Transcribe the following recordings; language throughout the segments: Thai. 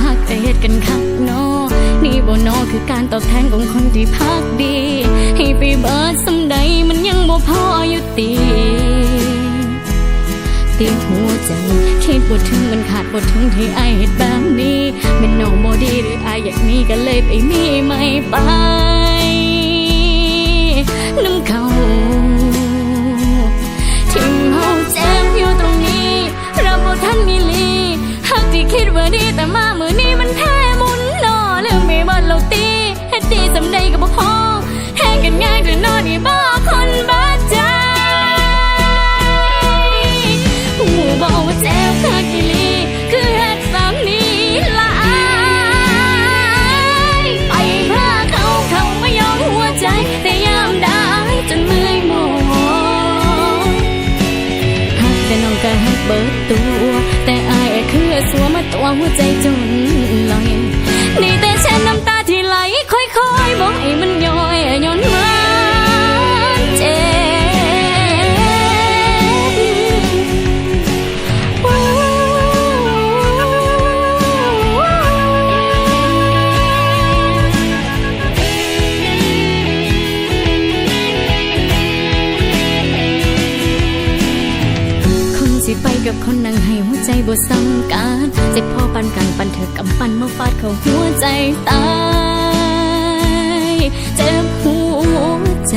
ฮักแต่เหตุกันคักนอนี่บ่นอคือการตอบแทนของคนที่พักดีให้ไปเบิดสำใดมันยังบ่พออยู่ตีหัวใจคิดบ่ถึงมันขาดบ่ถึงที่อายเฮ็ดแบบนี้เป็นน้องบ่ดีหรืออายอยากมีก็เลยไปมีไม่ไปน้ำเขาทิ่มเฮาเจ็บอยู่ตรงนี้รับบ่ทันมีลีหักที่คิดว่าดีแต่มามื้อนี้มันแพ้หมุนนอเรื่องไม่บ่เราตีเฮ็ดดีสำใดก็บ่พอแท้กันง่ายแต่นอนี่บ่คนบ้าใจบอกว่าเจ็บคักอีหลีคือเฮ็ดแบบนี้ละอายไปพาเขามายอมหัวใจแต่ยามได้จนเมื่อยหมดหักแต่น้องก็หักเบิดตัวแต่อายคือสัวมาตัวหัวใจจนลอยนี่แต่เช็ดน้ำตาที่ไหลค่อยๆบอกให้มันย้อยย้อนมาเจ็บสิไปกับคนนั่งให้หัวใจบ่ซ้ำกันเจ็บพอปันกันปันเธอกำปั้นมาฟาดเข้าหัวใจตายเจ็บหัวใจ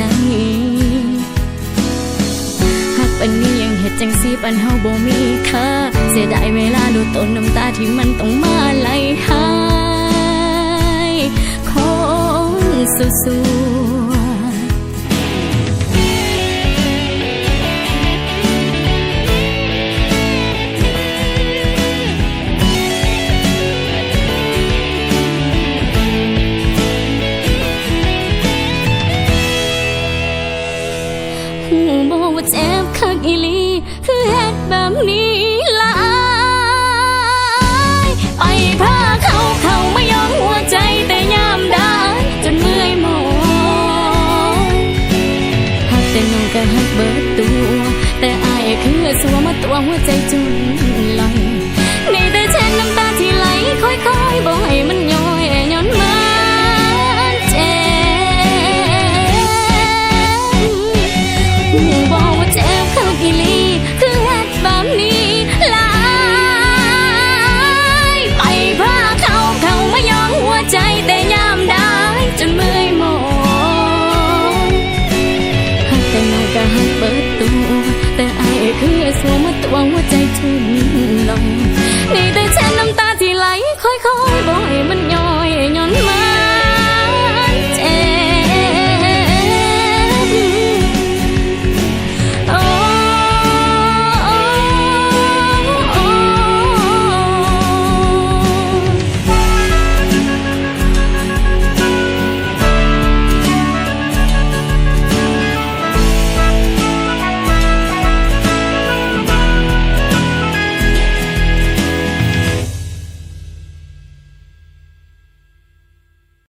หากปันนี้ยังเฮ็ดจังสิปันเฮาบ่มีค่าเสียดายเวลาดูต้นน้ำตาที่มันต้องมาไหลหายคนสู้บอกว่าเจ็บคักอีหลีคือเฮ็ดแบบนี้ละอายไปพาเขามายอมหัวใจแต่ยามได้จนเมื่อยหมดหักแต่น้องก็หักเบิดตัวแต่อายคือสัวมาตัวหัวใจจนลอยนี่แต่เช็ดน้ำตาที่ไหลค่อยๆบอกให้มันย้อยย้อนมาบอกว่าเจ็บคักอีหลีคือเฮ็ดแบบนี้ละไปพาเขามายอมหัวใจแต่ยามได้จนเมื่อยหมดหักแต่น้องก็หักเบิดตัว